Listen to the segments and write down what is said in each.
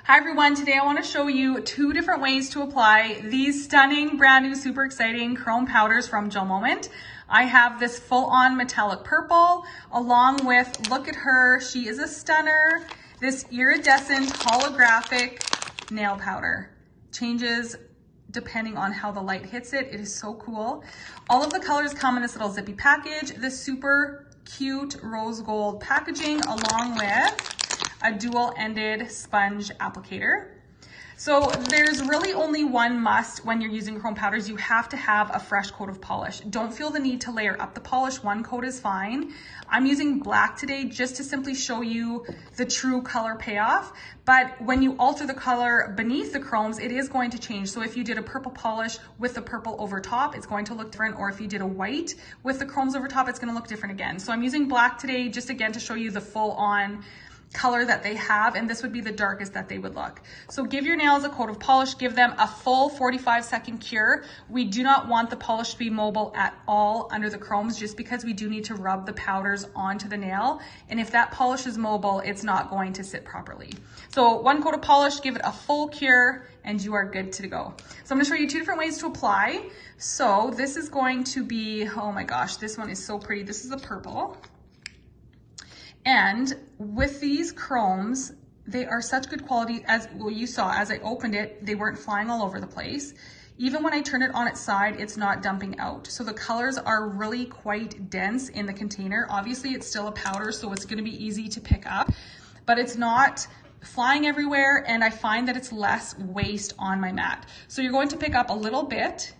Hi everyone, today I want to show you 2 different ways to apply these stunning, brand new, super exciting chrome powders from GelMoment. I have this full-on metallic purple along with, look at her, she is a stunner, this iridescent holographic nail powder. Changes depending on how the light hits it. It is so cool. All of the colors come in this little zippy package, this super cute rose gold packaging along with a dual-ended sponge applicator. So there's really only one must when you're using chrome powders. You have to have a fresh coat of polish. Don't feel the need to layer up the polish. One coat is fine. I'm using black today just to simply show you the true color payoff. But when you alter the color beneath the chromes, it is going to change. So if you did a purple polish with the purple over top, it's going to look different. Or if you did a white with the chromes over top, it's going to look different again. So I'm using black today just again to show you the full-on color that they have, and this would be the darkest that they would look. So give your nails a coat of polish, give them a full 45-second cure. We do not want the polish to be mobile at all under the chromes just because we do need to rub the powders onto the nail, and if that polish is mobile, it's not going to sit properly. So 1 coat of polish, give it a full cure, and you are good to go. So I'm going to show you 2 different ways to apply. So this is going to be, oh my gosh, this one is so pretty. This is a purple. And with these chromes, they are such good quality. As well, you saw as I opened it, they weren't flying all over the place. Even when I turn it on its side, it's not dumping out. So the colors are really quite dense in the container. Obviously it's still a powder, so it's gonna be easy to pick up, but it's not flying everywhere, and I find that it's less waste on my mat. So you're going to pick up a little bit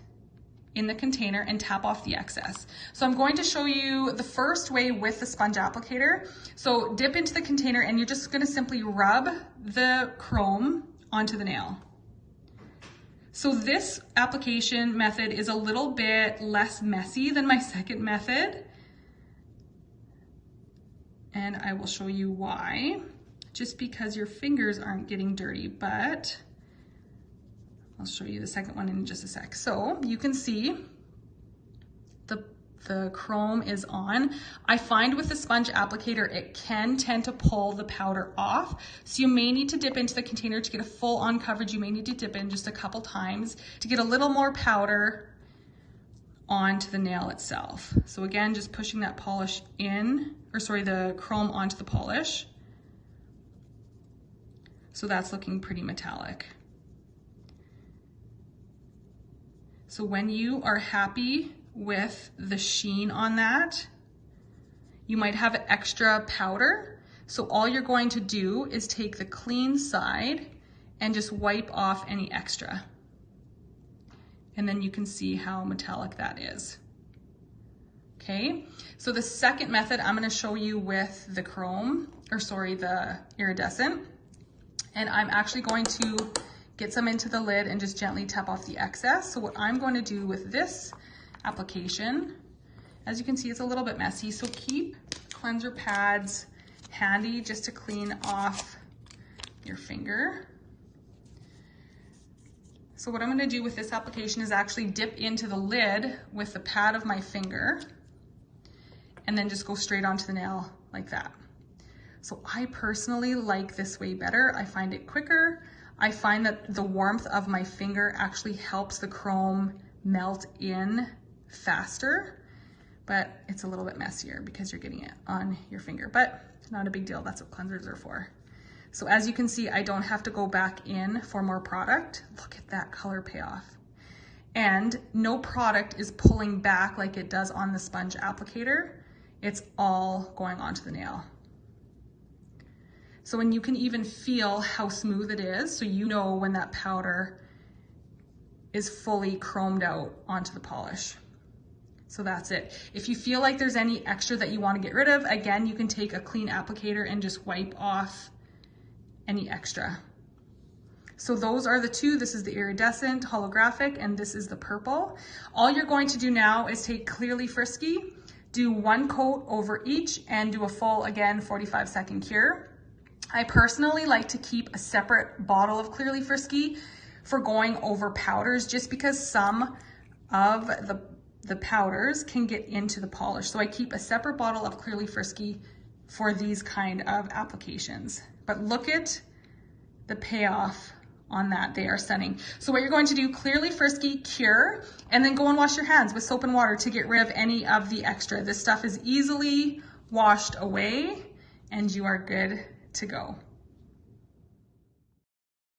in the container and tap off the excess. So I'm going to show you the first way with the sponge applicator. So dip into the container and you're just gonna simply rub the chrome onto the nail. So this application method is a little bit less messy than my second method. And I will show you why, just because your fingers aren't getting dirty, but I'll show you the second one in just a sec. So you can see the chrome is on. I find with the sponge applicator, it can tend to pull the powder off. So you may need to dip into the container to get a full on coverage. You may need to dip in just a couple times to get a little more powder onto the nail itself. So again, just pushing that polish in, or sorry, the chrome onto the polish. So that's looking pretty metallic. So when you are happy with the sheen on that, you might have extra powder. So all you're going to do is take the clean side and just wipe off any extra. And then you can see how metallic that is. Okay, so the second method I'm gonna show you with the chrome, or sorry, the iridescent. And I'm actually going to get some into the lid and just gently tap off the excess. So what I'm going to do with this application, as you can see, it's a little bit messy, so keep cleanser pads handy just to clean off your finger. So what I'm going to do with this application is actually dip into the lid with the pad of my finger and then just go straight onto the nail like that. So I personally like this way better. I find it quicker. I find that the warmth of my finger actually helps the chrome melt in faster, but it's a little bit messier because you're getting it on your finger, but not a big deal. That's what cleansers are for. So as you can see, I don't have to go back in for more product. Look at that color payoff. And no product is pulling back like it does on the sponge applicator. It's all going onto the nail. So when you can even feel how smooth it is, so you know when that powder is fully chromed out onto the polish. So that's it. If you feel like there's any extra that you want to get rid of, again, you can take a clean applicator and just wipe off any extra. So those are the 2. This is the iridescent holographic and this is the purple. All you're going to do now is take Clearly Frisky, do 1 coat over each and do a full, again, 45-second cure. I personally like to keep a separate bottle of Clearly Frisky for going over powders, just because some of the powders can get into the polish. So I keep a separate bottle of Clearly Frisky for these kind of applications. But look at the payoff on that. They are stunning. So what you're going to do, Clearly Frisky Cure, and then go and wash your hands with soap and water to get rid of any of the extra. This stuff is easily washed away and you are good to go.